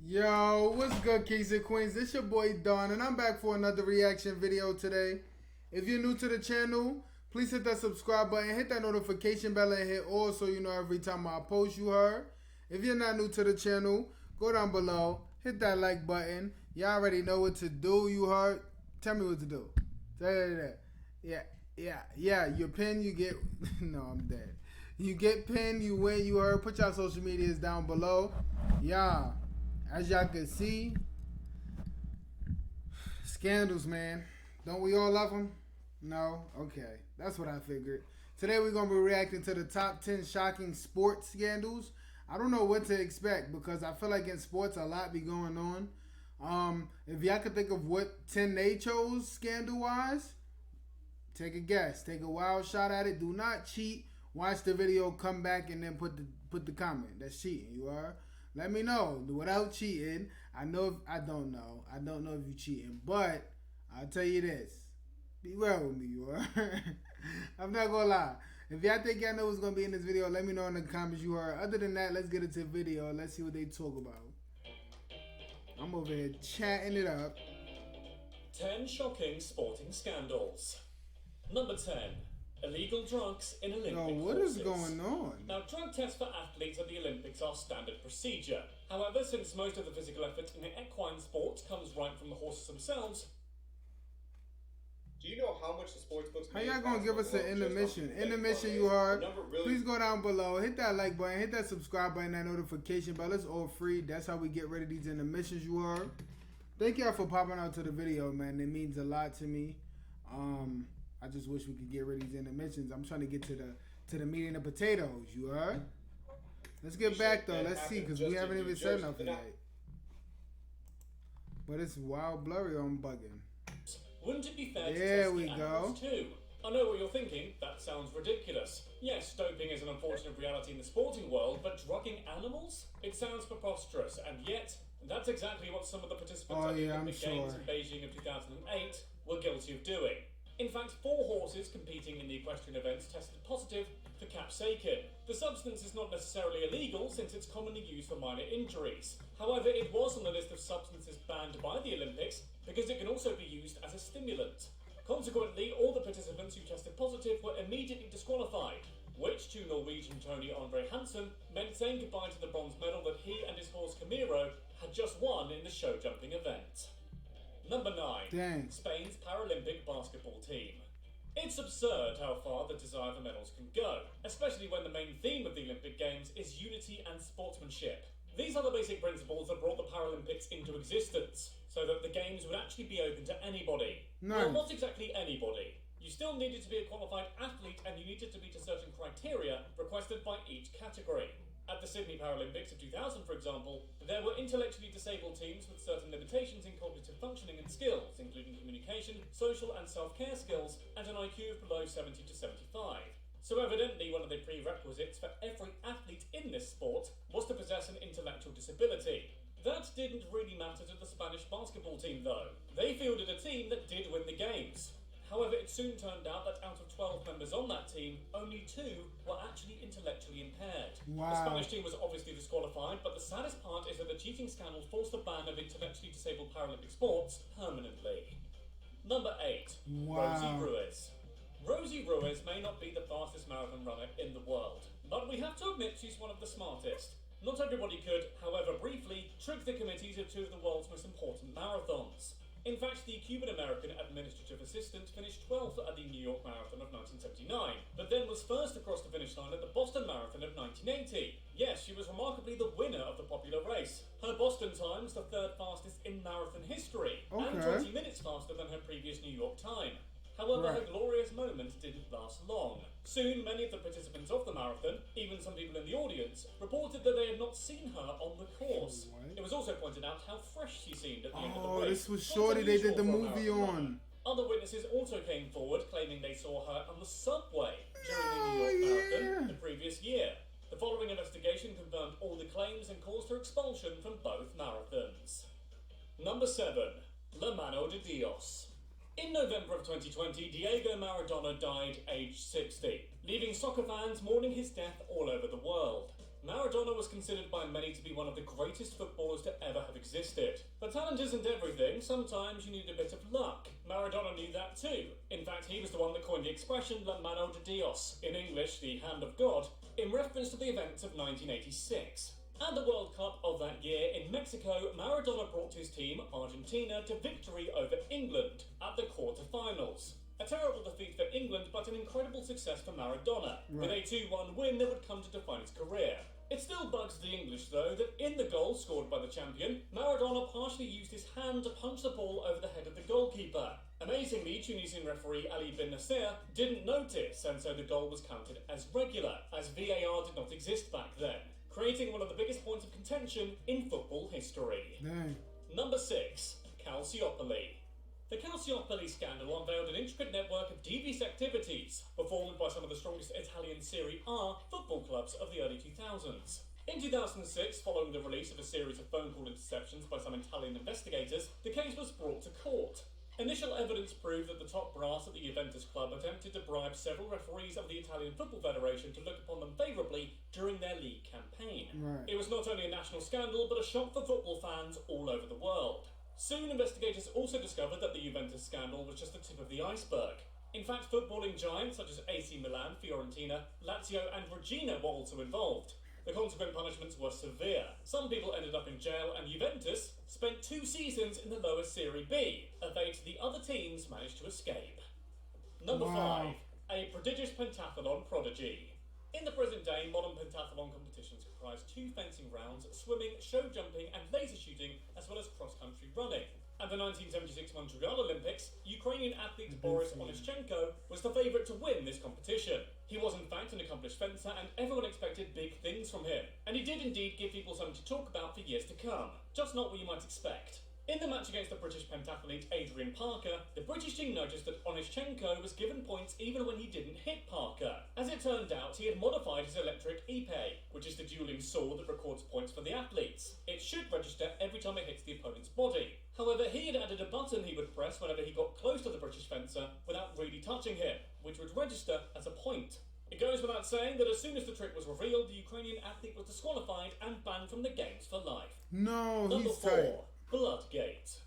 Yo, what's good, kings and queens? It's your boy Don, and I'm back for another reaction video today. If you're new to the channel, please hit that subscribe button, hit that notification bell, and hit all so you know every time I post, you heard. If you're not new to the channel, go down below, hit that like button. Y'all already know what to do, you heard. Tell me what to do. Tell you that. Yeah. Your pin, you get. No, I'm dead. You get pinned, you win, you heard. Put y'all social medias down below. Yeah. As y'all can see, scandals, man. Don't we all love them? No? Okay. That's what I figured. Today we're going to be reacting to the top 10 shocking sports scandals. I don't know what to expect because I feel like in sports a lot be going on. If y'all could think of what 10 they chose scandal-wise, take a guess. Take a wild shot at it. Do not cheat. Watch the video, come back, and then put the comment. That's cheating, you are. Let me know without cheating. I don't know if you cheating, but I'll tell you this: be real with me, you are. I'm not gonna lie. If y'all think y'all know what's gonna be in this video, let me know in the comments, you are. Other than that, let's get into the video. Let's see what they talk about. I'm over here chatting it up. 10 shocking sporting scandals. Number 10. Illegal drugs in Olympic what courses. is going on? Now, drug tests for athletes at the Olympics are standard procedure. However, since most of the physical effort in equine sports comes right from the horses themselves. Do you know how much the sports books? How y'all gonna give us an intermission? Intermission, you heard. Please go down below, hit that like button, hit that subscribe button, that notification bell. It's all free. That's how we get rid of these intermissions, you heard. Thank y'all for popping out to the video, man. It means a lot to me. I just wish we could get rid of these intermissions. I'm trying to get to the meat and the potatoes, you heard? Let's get back though. Let's see, because we haven't even said nothing yet. But it's wild blurry on bugging. Wouldn't it be fair to there test we the go. animals too? I know what you're thinking. That sounds ridiculous. Yes, doping is an unfortunate reality in the sporting world, but drugging animals? It sounds preposterous, and yet that's exactly what some of the participants at the Olympic Games in Beijing of 2008 were guilty of doing. In fact, 4 horses competing in the equestrian events tested positive for capsaicin. The substance is not necessarily illegal since it's commonly used for minor injuries. However, it was on the list of substances banned by the Olympics because it can also be used as a stimulant. Consequently, all the participants who tested positive were immediately disqualified, which to Norwegian Tony Andre Hansen meant saying goodbye to the bronze medal that he and his horse Camiro had just won in the show jumping event. Number 9. Dang. Spain's Paralympic basketball team. It's absurd how far the desire for medals can go, especially when the main theme of the Olympic Games is unity and sportsmanship. These are the basic principles that brought the Paralympics into existence, so that the Games would actually be open to anybody. Nice. Well, not exactly anybody. You still needed to be a qualified athlete and you needed to meet a certain criteria requested by each category. At the Sydney Paralympics of 2000, for example, there were intellectually disabled teams with certain limitations in cognitive functioning and skills, including communication, social and self-care skills, and an IQ of below 70 to 75. So evidently one of the prerequisites for every athlete in this sport was to possess an intellectual disability. That didn't really matter to the Spanish basketball team though. They fielded a team that did win the games. However, it soon turned out that out of 12 members on that team, only 2 were actually intellectually impaired. Wow. The Spanish team was obviously disqualified, but the saddest part is that the cheating scandal forced the ban of intellectually disabled Paralympic sports permanently. Number 8. Wow. Rosie Ruiz. Rosie Ruiz may not be the fastest marathon runner in the world, but we have to admit she's one of the smartest. Not everybody could, however briefly, trick the committees of 2 of the world's most important marathons. In fact, the Cuban-American administrative assistant finished 12th at the New York Marathon of 1979, but then was first across the finish line at the Boston Marathon of 1980. Yes, she was remarkably the winner of the popular race. Her Boston time was the 3rd fastest in marathon history, and 20 minutes faster than her previous New York time. However, her glorious moment didn't last long. Soon, many of the participants of the marathon, even some people in the audience, reported that they had not seen her on the course. It was also pointed out how fresh she seemed at the end of the race. Oh, this was Shorty they did the movie on. Other witnesses also came forward claiming they saw her on the subway during the New York Marathon the previous year. The following investigation confirmed all the claims and caused her expulsion from both marathons. Number 7. La Mano de Dios. In November of 2020, Diego Maradona died aged 60, leaving soccer fans mourning his death all over the world. Maradona was considered by many to be one of the greatest footballers to ever have existed. But talent isn't everything, sometimes you need a bit of luck. Maradona knew that too. In fact, he was the one that coined the expression La Mano de Dios, in English, the hand of God, in reference to the events of 1986. At the World Cup of that year in Mexico, Maradona brought his team, Argentina, to victory over England at the quarter-finals. A terrible defeat for England, but an incredible success for Maradona, with a 2-1 win that would come to define his career. It still bugs the English, though, that in the goal scored by the champion, Maradona partially used his hand to punch the ball over the head of the goalkeeper. Amazingly, Tunisian referee Ali bin Nasser didn't notice, and so the goal was counted as regular, as VAR did not exist back then, creating one of the biggest points of contention in football history. Number 6. Calciopoli. The Calciopoli scandal unveiled an intricate network of devious activities performed by some of the strongest Italian Serie A football clubs of the early 2000s. In 2006, following the release of a series of phone call interceptions by some Italian investigators, the case was brought to court. Initial evidence proved that the top brass at the Juventus club attempted to bribe several referees of the Italian Football Federation to look upon them favourably during their league campaign. It was not only a national scandal, but a shock for football fans all over the world. Soon, investigators also discovered that the Juventus scandal was just the tip of the iceberg. In fact, footballing giants such as AC Milan, Fiorentina, Lazio and Regina were also involved. The consequent punishments were severe. Some people ended up in jail, and Juventus spent 2 seasons in the lower Serie B, a fate the other teams managed to escape. Number 5. A prodigious pentathlon prodigy. In the present day, modern pentathlon competitions comprise 2 fencing rounds, swimming, show jumping and laser shooting, as well as cross-country running. At the 1976 Montreal Olympics, Ukrainian athlete Boris Onyshchenko was the favourite to win this competition. He was in fact an accomplished fencer, and everyone expected big things from him. And he did indeed give people something to talk about for years to come. Just not what you might expect. In the match against the British pentathlete Adrian Parker, the British team noticed that Onyshchenko was given points even when he didn't hit Parker. As it turned out, he had modified his electric epee, which is the dueling sword that records points for the athletes. It should register every time it hits the opponent's body. However, he had added a button he would press whenever he got close to the British fencer without really touching him, which would register as a point. It goes without saying that as soon as the trick was revealed, the Ukrainian athlete was disqualified and banned from the games for life. No, Number he's 4. tight. Bloodgate.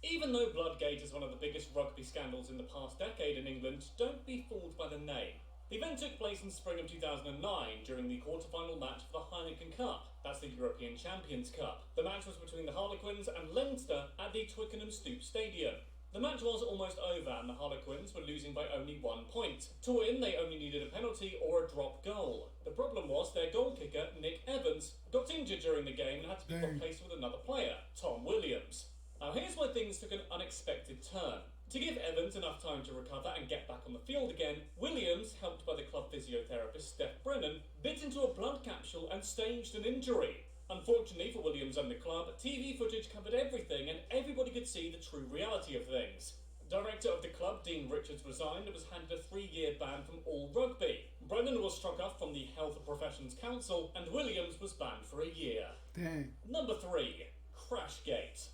Even though Bloodgate is one of the biggest rugby scandals in the past decade in England, don't be fooled by the name. The event took place in spring of 2009 during the quarter-final match for the Heineken Cup. That's the European Champions Cup. The match was between the Harlequins and Leinster at the Twickenham Stoop Stadium. The match was almost over and the Harlequins were losing by only 1 point. To win, they only needed a penalty or a drop goal. The problem was their goal kicker, Nick Evans, got injured during the game and had to be replaced with another player, Tom Williams. Now here's where things took an unexpected turn. To give Evans enough time to recover and get back on the field again, Williams, helped by the club physiotherapist Steph Brennan, bit into a blood capsule and staged an injury. Unfortunately for Williams and the club, TV footage covered everything and everybody could see the true reality of things. Director of the club, Dean Richards, resigned and was handed a 3-year ban from all rugby. Brennan was struck off from the Health Professions Council and Williams was banned for a year. Number 3. Crashgate.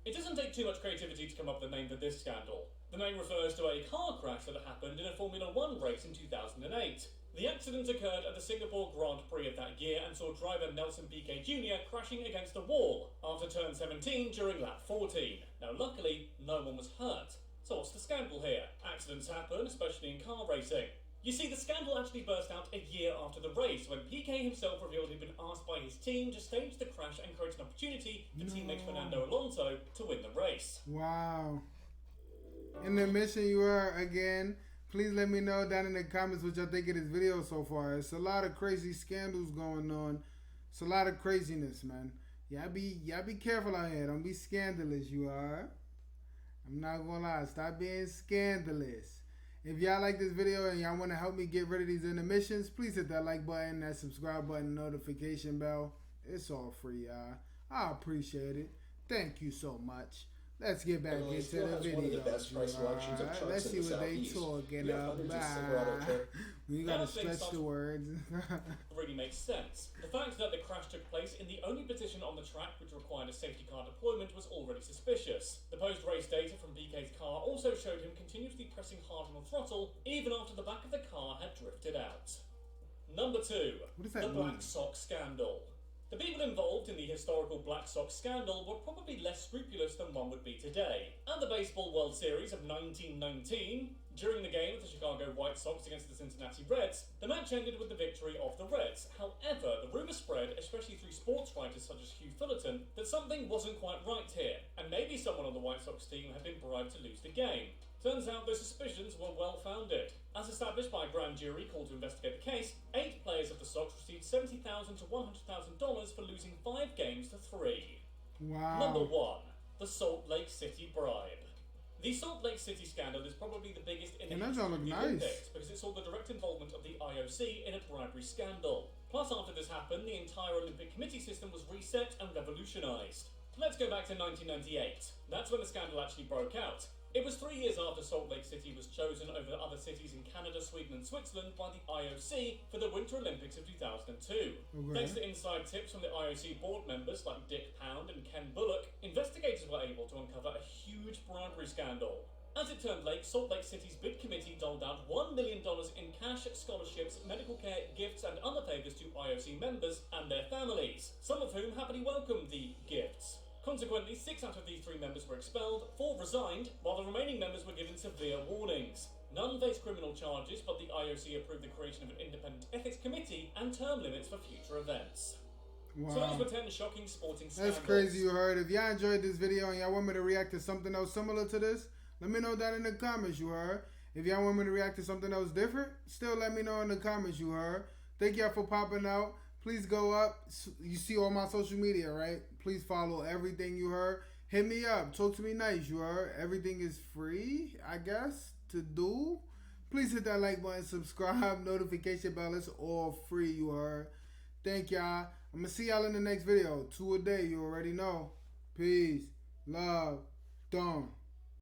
It doesn't take too much creativity to come up with a name for this scandal. The name refers to a car crash that happened in a Formula 1 race in 2008. The accident occurred at the Singapore Grand Prix of that year and saw driver Nelson Piquet Jr. crashing against a wall after turn 17 during lap 14. Now luckily, no one was hurt. So what's the scandal here? Accidents happen, especially in car racing. You see, the scandal actually burst out a year after the race, when Piquet himself revealed he'd been asked by his team to stage the crash and create an opportunity for teammate Fernando Alonso to win the race. Wow. In the mission you are again, please let me know down in the comments what y'all think of this video so far. It's a lot of crazy scandals going on. It's a lot of craziness, man. Y'all be careful out here. Don't be scandalous, you are. I'm not gonna lie. Stop being scandalous. If y'all like this video and y'all want to help me get rid of these intermissions, please hit that like button, that subscribe button, notification bell. It's all free, y'all. I appreciate it. Thank you so much. Let's get back into the video. Let's see what they talking about. We gotta stretch the words. Really makes sense. The fact that the crash took place in the only position on the track which required a safety car deployment was already suspicious. The post-race data from Piquet's car also showed him continuously pressing hard on the throttle even after the back of the car had drifted out. Number 2. What does that The mean? Black Sox Scandal. The people involved in the historical Black Sox scandal were probably less scrupulous than one would be today. At the Baseball World Series of 1919, during the game of the Chicago White Sox against the Cincinnati Reds, the match ended with the victory of the Reds. However, the rumour spread, especially through sports writers such as Hugh Fullerton, that something wasn't quite right here, and maybe someone on the White Sox team had been bribed to lose the game. Turns out those suspicions were well founded. As established by a grand jury called to investigate the case, 8 players of the Sox received $70,000 to $100,000 for losing 5 games to 3. Wow. Number 1. The Salt Lake City Bribe. The Salt Lake City scandal is probably the biggest in the And that history don't of look the nice. Olympics because it saw the direct involvement of the IOC in a bribery scandal. Plus, after this happened, the entire Olympic Committee system was reset and revolutionised. Let's go back to 1998. That's when the scandal actually broke out. It was 3 years after Salt Lake City was chosen over other cities in Canada, Sweden and Switzerland by the IOC for the Winter Olympics of 2002. Okay. Thanks to inside tips from the IOC board members like Dick Pound and Ken Bullock, investigators were able to uncover a huge bribery scandal. As it turned late, Salt Lake City's bid committee doled out $1 million in cash, scholarships, medical care, gifts and other favours to IOC members and their families, some of whom happily welcomed the gifts. Consequently, 6 out of these 3 members were expelled, 4 resigned, while the remaining members were given severe warnings. None faced criminal charges, but the IOC approved the creation of an independent ethics committee and term limits for future events. Wow. So those were 10 shocking sporting scandals. That's crazy, you heard. If y'all enjoyed this video and y'all want me to react to something else similar to this, let me know down in the comments, you heard. If y'all want me to react to something else different, still let me know in the comments, you heard. Thank y'all for popping out. Please go up. You see all my social media, right? Please follow everything you heard. Hit me up. Talk to me nice, you heard. Everything is free, I guess, to do. Please hit that like button, subscribe, notification bell. It's all free, you heard. Thank y'all. I'm going to see y'all in the next video. 2 a day, you already know. Peace, love, done.